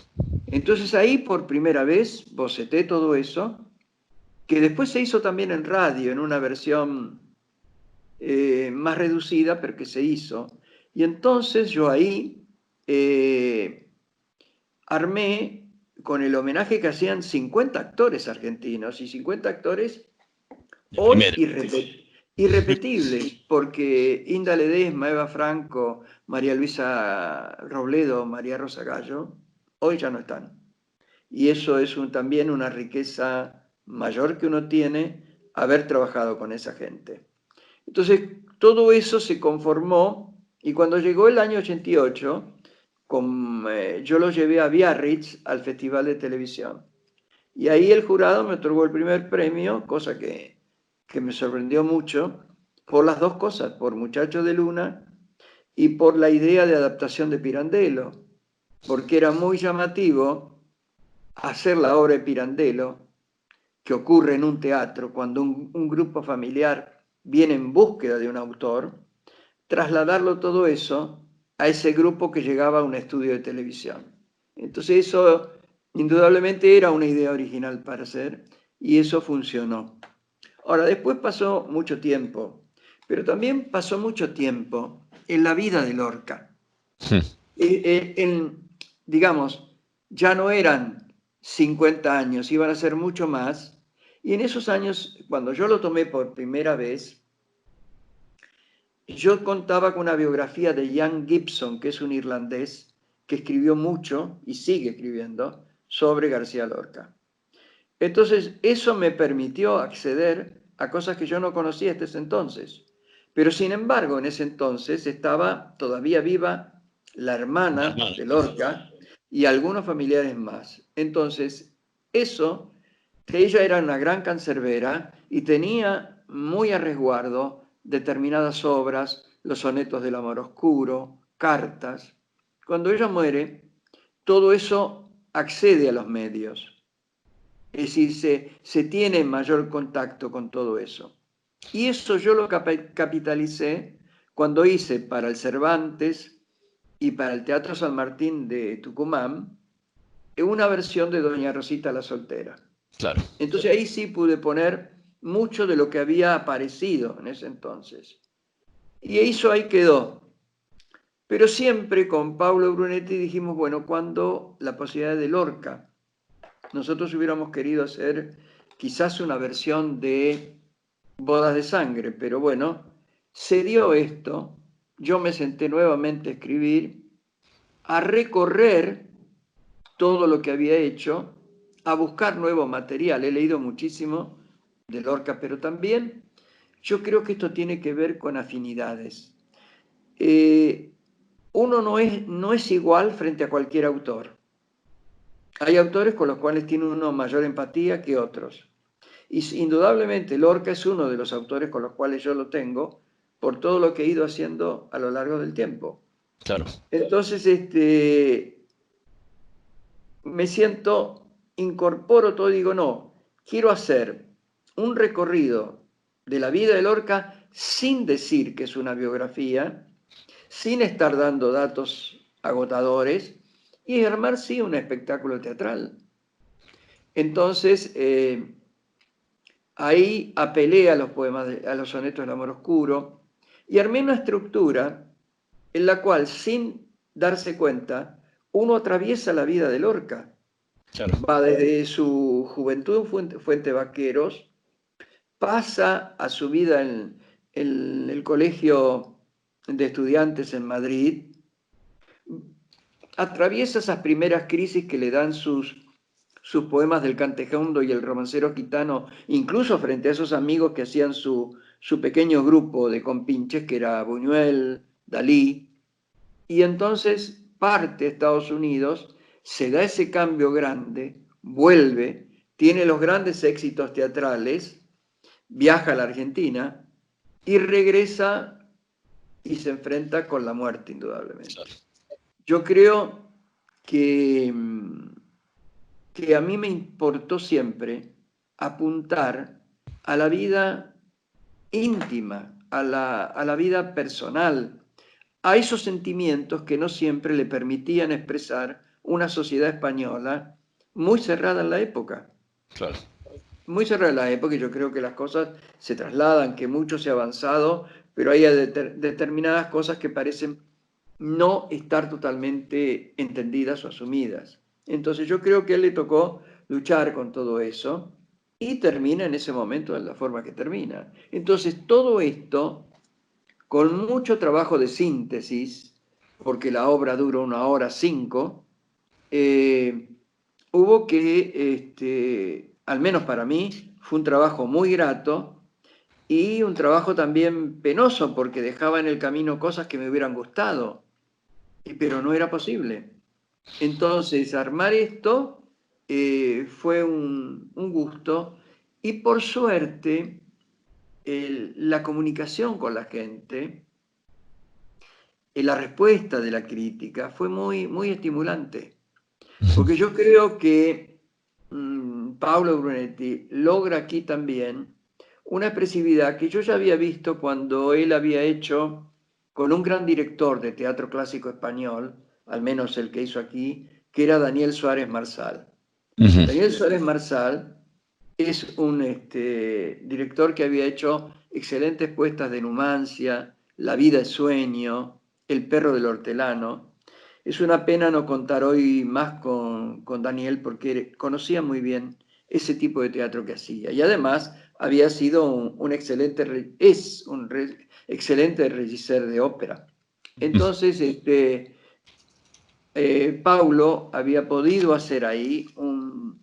Entonces ahí por primera vez boceté todo eso, que después se hizo también en radio, en una versión más reducida, pero que se hizo. Y entonces yo ahí armé con el homenaje que hacían 50 actores argentinos y 50 actores De hoy primera. irrepetibles, porque Inda Ledesma, Eva Franco, María Luisa Robledo, María Rosa Gallo, hoy ya no están. Y eso es también una riqueza mayor que uno tiene haber trabajado con esa gente. Entonces, todo eso se conformó y cuando llegó el año 88, yo lo llevé a Biarritz al Festival de Televisión. Y ahí el jurado me otorgó el primer premio, cosa que me sorprendió mucho, por las dos cosas, por Muchachos de Luna y por la idea de adaptación de Pirandello, porque era muy llamativo hacer la obra de Pirandello, que ocurre en un teatro, cuando un grupo familiar viene en búsqueda de un autor, trasladarlo todo eso a ese grupo que llegaba a un estudio de televisión. Entonces eso indudablemente era una idea original para hacer y eso funcionó. Ahora, después pasó mucho tiempo, pero también pasó mucho tiempo en la vida de Lorca. Digamos, ya no eran 50 años, iban a ser mucho más. Y en esos años, cuando yo lo tomé por primera vez, yo contaba con una biografía de Ian Gibson, que es un irlandés que escribió mucho y sigue escribiendo sobre García Lorca. Entonces, eso me permitió acceder a cosas que yo no conocía hasta ese entonces. Pero sin embargo, en ese entonces estaba todavía viva la hermana de Lorca y algunos familiares más. Entonces, eso, que ella era una gran cancerbera y tenía muy a resguardo determinadas obras, los sonetos del amor oscuro, cartas. Cuando ella muere, todo eso accede a los medios. Es decir, se tiene mayor contacto con todo eso. Y eso yo lo capitalicé cuando hice para el Cervantes y para el Teatro San Martín de Tucumán una versión de Doña Rosita la Soltera. Claro. Entonces ahí sí pude poner mucho de lo que había aparecido en ese entonces. Y eso ahí quedó. Pero siempre con Paulo Brunetti dijimos, bueno, cuando la posibilidad de Lorca. Nosotros hubiéramos querido hacer quizás una versión de Bodas de Sangre, pero bueno, se dio esto, yo me senté nuevamente a escribir, a recorrer todo lo que había hecho, a buscar nuevo material. He leído muchísimo de Lorca, pero también yo creo que esto tiene que ver con afinidades. Uno no es igual frente a cualquier autor. Hay autores con los cuales tiene uno mayor empatía que otros. Y indudablemente Lorca es uno de los autores con los cuales yo lo tengo por todo lo que he ido haciendo a lo largo del tiempo. Claro. Entonces, me siento, incorporo todo y digo, no, quiero hacer un recorrido de la vida de Lorca sin decir que es una biografía, sin estar dando datos agotadores, y armar, sí, un espectáculo teatral. Entonces, ahí apelé a los poemas, a los sonetos del amor oscuro, y armé una estructura en la cual, sin darse cuenta, uno atraviesa la vida de Lorca. Claro. Va desde su juventud en Fuente Vaqueros, pasa a su vida en el colegio de estudiantes en Madrid, atraviesa esas primeras crisis que le dan sus poemas del Cantejondo y el romancero gitano, incluso frente a esos amigos que hacían su pequeño grupo de compinches, que era Buñuel, Dalí, y entonces parte a Estados Unidos, se da ese cambio grande, vuelve, tiene los grandes éxitos teatrales, viaja a la Argentina y regresa y se enfrenta con la muerte, indudablemente. Yo creo que a mí me importó siempre apuntar a la vida íntima, a la vida personal, a esos sentimientos que no siempre le permitían expresar una sociedad española muy cerrada en la época. Claro. Muy cerrada en la época, y yo creo que las cosas se trasladan, que mucho se ha avanzado, pero hay determinadas cosas que parecen no estar totalmente entendidas o asumidas. Entonces yo creo que a él le tocó luchar con todo eso y termina en ese momento de la forma que termina. Entonces todo esto, con mucho trabajo de síntesis, porque la obra dura 1 hora 5, hubo que, al menos para mí, fue un trabajo muy grato y un trabajo también penoso, porque dejaba en el camino cosas que me hubieran gustado, pero no era posible. Entonces, armar esto fue un gusto, y por suerte la comunicación con la gente, la respuesta de la crítica fue muy, muy estimulante, porque yo creo que Paolo Brunetti logra aquí también una expresividad que yo ya había visto cuando él había hecho con un gran director de teatro clásico español, al menos el que hizo aquí, que era Daniel Suárez Marsal. Daniel Suárez Marsal es un director que había hecho excelentes puestas de Numancia, La vida es sueño, El perro del hortelano. Es una pena no contar hoy más con Daniel, porque conocía muy bien ese tipo de teatro que hacía. Y además había sido un excelente, excelente regisseur de ópera. Entonces, Paulo había podido hacer ahí un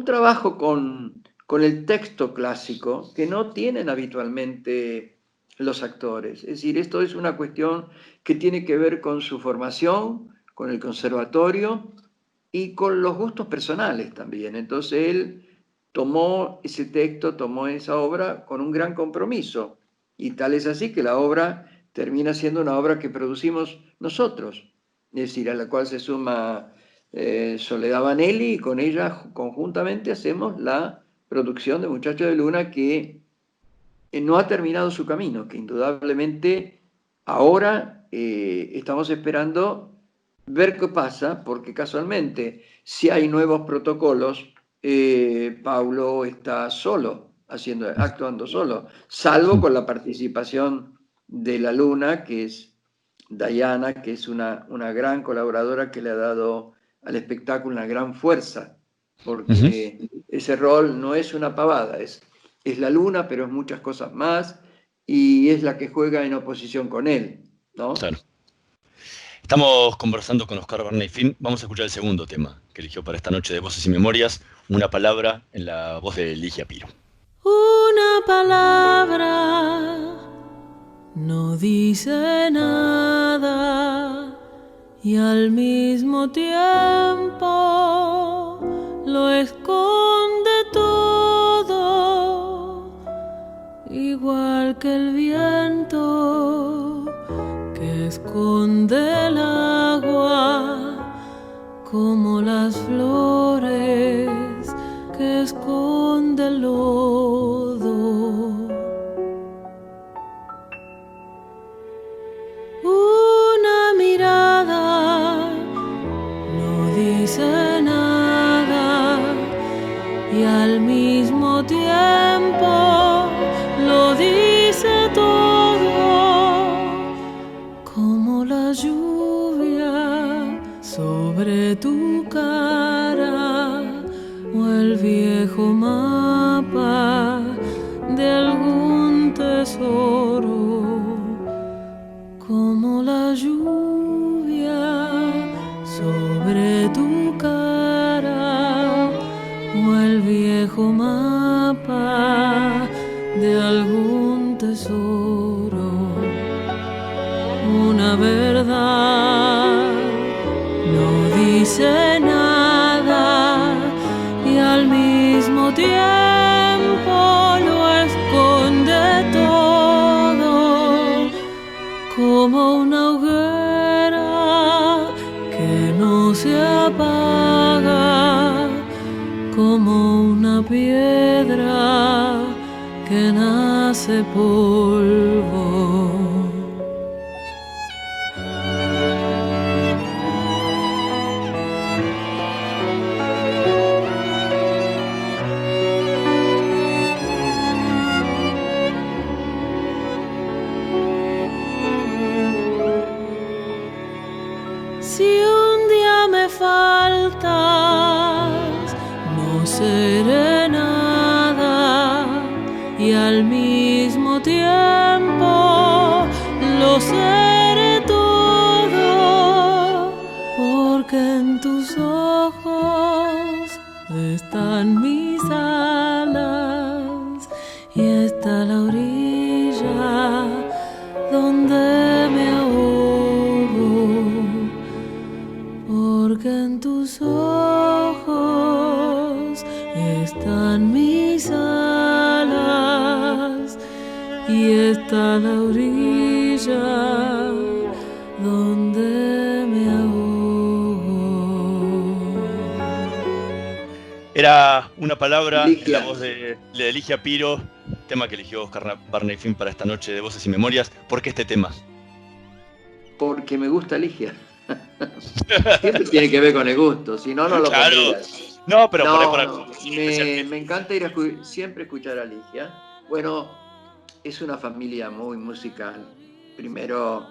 trabajo con el texto clásico que no tienen habitualmente los actores. Es decir, esto es una cuestión que tiene que ver con su formación, con el conservatorio y con los gustos personales también. Entonces él tomó ese texto, tomó esa obra con un gran compromiso, y tal es así que la obra termina siendo una obra que producimos nosotros, es decir, a la cual se suma Soledad Vanelli, y con ella conjuntamente hacemos la producción de Muchacho de Luna, que no ha terminado su camino, que indudablemente ahora estamos esperando ver qué pasa, porque casualmente, si hay nuevos protocolos, Paulo está solo, actuando solo, salvo con la participación de la Luna, que es Diana, que es una gran colaboradora que le ha dado al espectáculo una gran fuerza, porque ese rol no es una pavada, es la Luna, pero es muchas cosas más, y es la que juega en oposición con él, ¿no? Claro. Estamos conversando con Oscar Bernay-Fin. Vamos a escuchar el segundo tema que eligió para esta noche de Voces y Memorias, Una palabra, en la voz de Ligia Piro. Una palabra no dice nada y al mismo tiempo lo esconde todo, igual que el viento que esconde el agua, como las flores que esconde el lodo. Una mirada no dice nada y al mismo tiempo lo dice todo, como las la lluvia sobre tu cara o el viejo mapa de algún tesoro, como la lluvia sobre tu cara o el viejo mapa de algún tesoro. Una verdad no dice nada y al mismo tiempo lo esconde todo, como una hoguera que no se apaga, como una piedra que nace polvo. Si un día me faltas, no seré nada y al mismo tiempo lo seré todo, porque en tus ojos están mis alas y está la orilla donde me ahogo, porque en tus ojos están mis alas y está la orilla donde me ahogo. Era una palabra en Ligia. la voz de Ligia Piro, tema que eligió Oscar Barney Finn para esta noche de Voces y Memorias. ¿Por qué este tema? Porque me gusta Ligia. Siempre tiene que ver con el gusto, si no, no lo Claro. pondrías. No, pero No, por ahí para no, especialmente. me encanta ir a siempre escuchar a Ligia. Bueno, es una familia muy musical. Primero,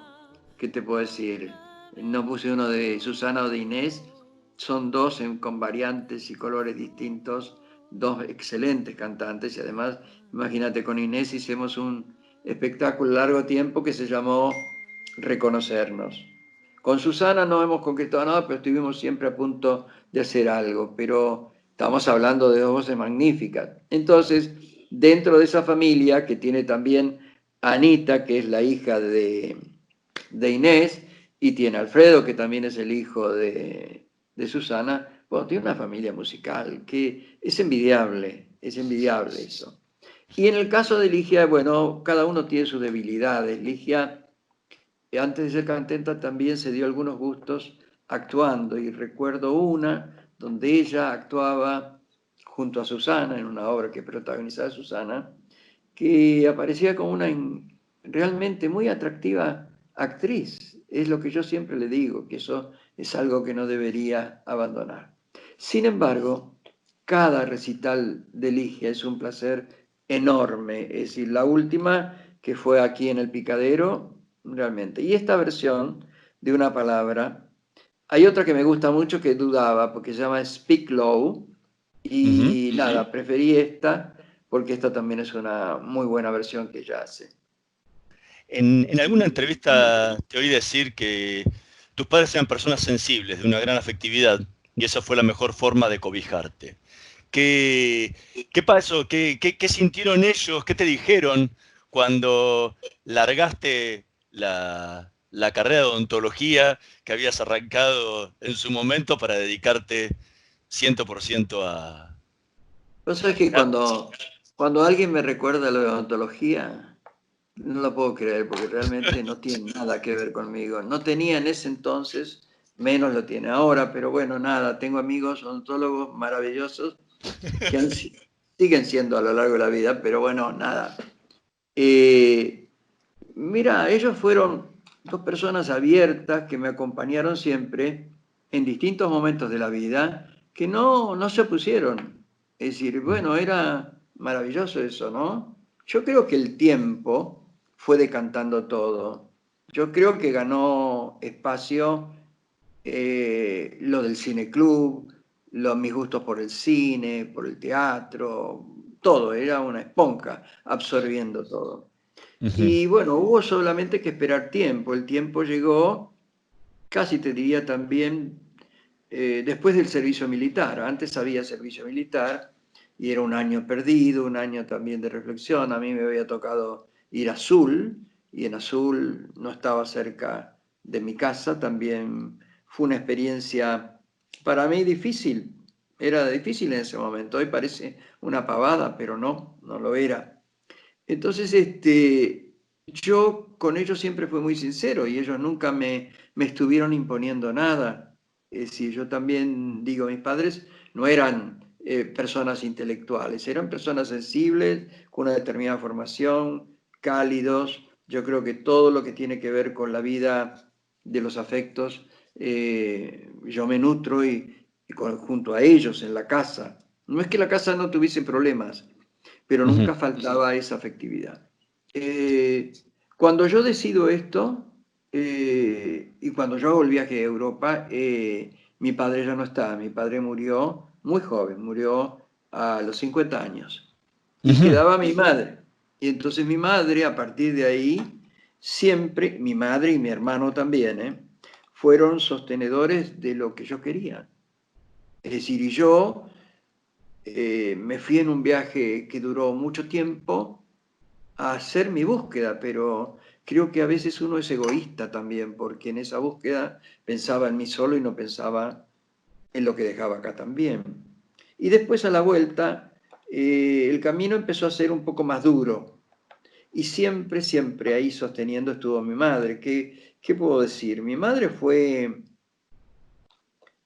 ¿qué te puedo decir? No puse uno de Susana o de Inés. Son dos con variantes y colores distintos, dos excelentes cantantes y además, imagínate, con Inés hicimos un espectáculo largo tiempo que se llamó Reconocernos. Con Susana no hemos concretado nada, pero estuvimos siempre a punto de hacer algo, pero estamos hablando de dos voces magníficas. Entonces, dentro de esa familia, que tiene también a Anita, que es la hija de Inés, y tiene a Alfredo, que también es el hijo de Susana, bueno, tiene una familia musical que es envidiable eso. Y en el caso de Ligia, bueno, cada uno tiene sus debilidades. Ligia, antes de ser cantante, también se dio algunos gustos actuando, y recuerdo una donde ella actuaba junto a Susana, en una obra que protagonizaba Susana, que aparecía como una realmente muy atractiva actriz. Es lo que yo siempre le digo, que eso es algo que no debería abandonar. Sin embargo, cada recital de Ligia es un placer enorme. Es decir, la última que fue aquí en el Picadero, realmente. Y esta versión de una palabra, hay otra que me gusta mucho que dudaba, porque se llama Speak Low, y nada, preferí esta, porque esta también es una muy buena versión que ella hace. En alguna entrevista te oí decir que tus padres eran personas sensibles, de una gran afectividad, y esa fue la mejor forma de cobijarte. ¿Qué pasó? ¿Qué sintieron ellos? ¿Qué te dijeron cuando largaste la carrera de odontología que habías arrancado en su momento para dedicarte 100% a... Vos sabés que cuando alguien me recuerda lo de odontología, no lo puedo creer, porque realmente no tiene nada que ver conmigo. No tenía en ese entonces, menos lo tiene ahora, pero bueno, nada, tengo amigos odontólogos maravillosos que siguen siendo a lo largo de la vida, pero bueno, nada. Mira, ellos fueron dos personas abiertas que me acompañaron siempre en distintos momentos de la vida, que no se opusieron. Es decir, bueno, era maravilloso eso, ¿no? Yo creo que el tiempo fue decantando todo. Yo creo que ganó espacio lo del cineclub, mis gustos por el cine, por el teatro, todo, era una esponja absorbiendo todo. Y bueno, hubo solamente que esperar tiempo. El tiempo llegó, casi te diría también, después del servicio militar. Antes había servicio militar y era un año perdido, un año también de reflexión. A mí me había tocado ir a Azul y en Azul no estaba cerca de mi casa. También fue una experiencia para mí difícil. Era difícil en ese momento. Hoy parece una pavada, pero no lo era. Entonces, yo con ellos siempre fui muy sincero y ellos nunca me estuvieron imponiendo nada. Es decir, yo también digo, mis padres no eran personas intelectuales, eran personas sensibles, con una determinada formación, cálidos. Yo creo que todo lo que tiene que ver con la vida de los afectos, yo me nutro junto a ellos en la casa. No es que la casa no tuviese problemas, pero nunca faltaba esa afectividad. Cuando yo decido esto, y cuando yo hago el viaje a Europa, mi padre ya no está, mi padre murió muy joven, murió a los 50 años, y quedaba mi madre. Y entonces mi madre, a partir de ahí, siempre, mi madre y mi hermano también, fueron sostenedores de lo que yo quería. Es decir, y yo me fui en un viaje que duró mucho tiempo a hacer mi búsqueda, pero creo que a veces uno es egoísta también, porque en esa búsqueda pensaba en mí solo y no pensaba en lo que dejaba acá también. Y después a la vuelta, el camino empezó a ser un poco más duro. Y siempre, siempre ahí sosteniendo estuvo mi madre. ¿Qué puedo decir? Mi madre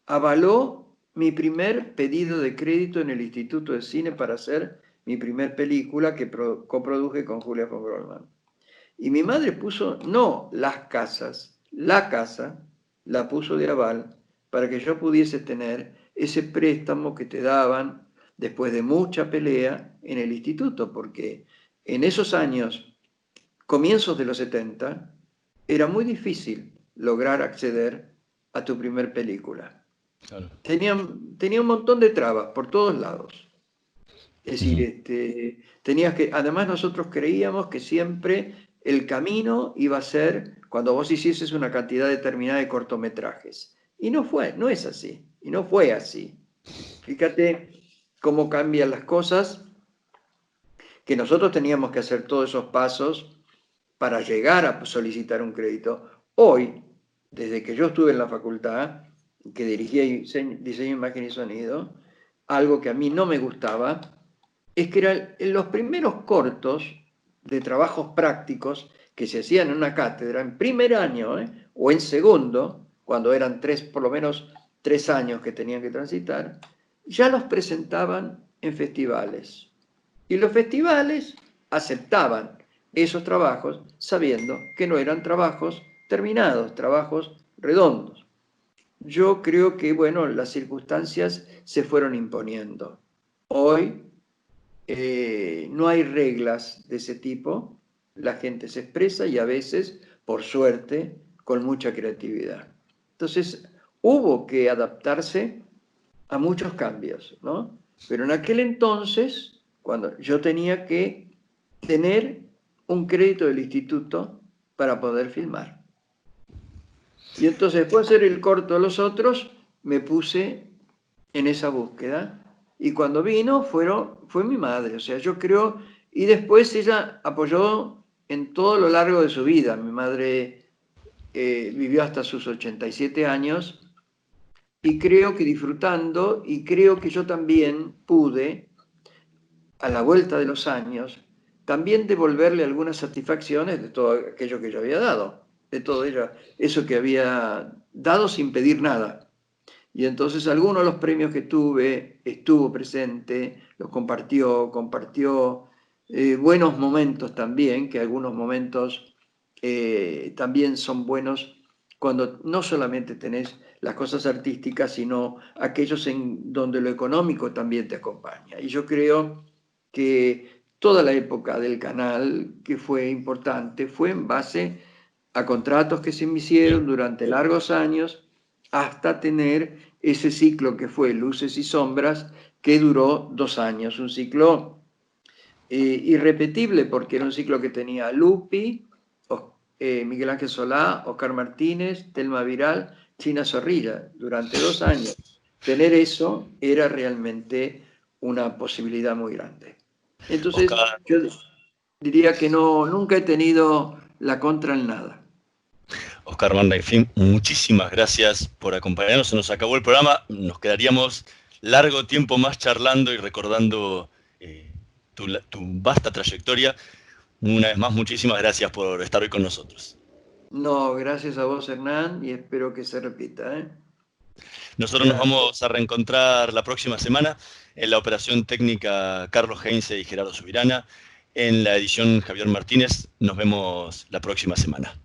avaló mi primer pedido de crédito en el Instituto de Cine para hacer mi primer película que coproduje con Julia von Brollman. Y mi madre puso, no las casas, la casa la puso de aval para que yo pudiese tener ese préstamo que te daban después de mucha pelea en el instituto, porque en esos años, comienzos de los 70, era muy difícil lograr acceder a tu primer película. Claro. Tenía un montón de trabas por todos lados. Es decir, tenías que, además nosotros creíamos que siempre el camino iba a ser cuando vos hicieses una cantidad determinada de cortometrajes. Y no es así, y no fue así. Fíjate cómo cambian las cosas, que nosotros teníamos que hacer todos esos pasos para llegar a solicitar un crédito. Hoy, desde que yo estuve en la facultad, que dirigía diseño, imagen y sonido, algo que a mí no me gustaba, es que eran los primeros cortos de trabajos prácticos que se hacían en una cátedra, en primer año o en segundo, cuando eran por lo menos 3 años que tenían que transitar, ya los presentaban en festivales. Y los festivales aceptaban esos trabajos sabiendo que no eran trabajos terminados, trabajos redondos. Yo creo que, bueno, las circunstancias se fueron imponiendo. Hoy no hay reglas de ese tipo, la gente se expresa y a veces, por suerte, con mucha creatividad. Entonces, hubo que adaptarse a muchos cambios, ¿no? Pero en aquel entonces, cuando yo tenía que tener un crédito del instituto para poder filmar. Y entonces, después de hacer el corto de los otros, me puse en esa búsqueda. Y cuando vino, fue mi madre. O sea, yo creo... Y después ella apoyó en todo lo largo de su vida. Mi madre vivió hasta sus 87 años. Y creo que disfrutando, y creo que yo también pude, a la vuelta de los años, también devolverle algunas satisfacciones de todo aquello que yo había dado. De todo eso que había dado sin pedir nada. Y entonces algunos de los premios que tuve estuvo presente, los compartió buenos momentos también, que algunos momentos también son buenos cuando no solamente tenés las cosas artísticas, sino aquellos en donde lo económico también te acompaña. Y yo creo que toda la época del canal, que fue importante, fue en base a contratos que se me hicieron durante largos años hasta tener ese ciclo que fue Luces y Sombras, que duró 2 años, un ciclo irrepetible, porque era un ciclo que tenía Lupi, Miguel Ángel Solá, Oscar Martínez, Telma Viral, China Zorrilla, durante 2 años. Tener eso era realmente una posibilidad muy grande. Entonces, Oscar, yo diría que nunca he tenido la contra en nada. Oscar Van Rijn, muchísimas gracias por acompañarnos. Se nos acabó el programa. Nos quedaríamos largo tiempo más charlando y recordando tu vasta trayectoria. Una vez más, muchísimas gracias por estar hoy con nosotros. No, gracias a vos, Hernán, y espero que se repita, ¿eh? Nosotros nos vamos a reencontrar la próxima semana en la operación técnica Carlos Heinze y Gerardo Subirana. En la edición Javier Martínez. Nos vemos la próxima semana.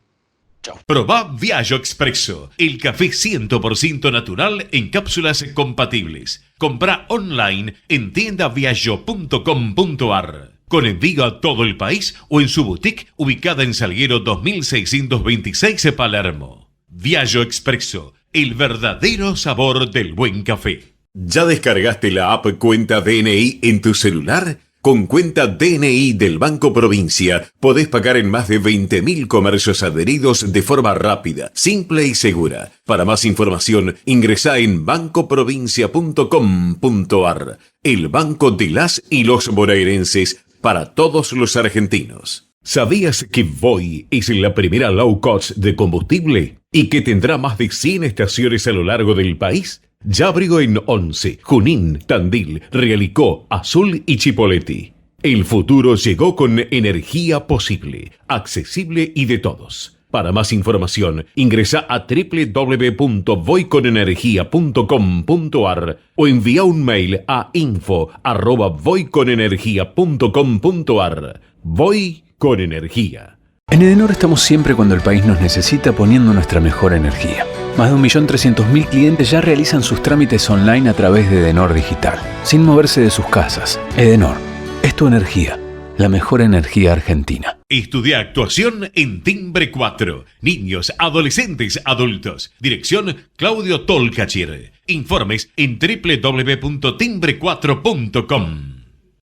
Chao. Probá Viaggio Expresso, el café 100% natural en cápsulas compatibles. Comprá online en tiendaviaggio.com.ar. Con envío a todo el país o en su boutique ubicada en Salguero 2626 Palermo. Viaggio Expresso, el verdadero sabor del buen café. ¿Ya descargaste la app Cuenta DNI en tu celular? Con Cuenta DNI del Banco Provincia podés pagar en más de 20.000 comercios adheridos de forma rápida, simple y segura. Para más información, ingresá en bancoprovincia.com.ar. El banco de las y los bonaerenses para todos los argentinos. ¿Sabías que Voy es la primera low cost de combustible y que tendrá más de 100 estaciones a lo largo del país? Ya abrió en Once, Junín, Tandil, Realicó, Azul y Chipoleti. El futuro llegó con energía posible, accesible y de todos. Para más información, ingresa a www.voyconenergia.com.ar o envía un mail a info@voyconenergia.com.ar. Voy con energía. En Edenor estamos siempre cuando el país nos necesita, poniendo nuestra mejor energía. Más de 1.300.000 clientes ya realizan sus trámites online a través de Edenor Digital, sin moverse de sus casas. Edenor, es tu energía, la mejor energía argentina. Estudia actuación en Timbre 4. Niños, adolescentes, adultos. Dirección Claudio Tolcachir. Informes en www.timbre4.com.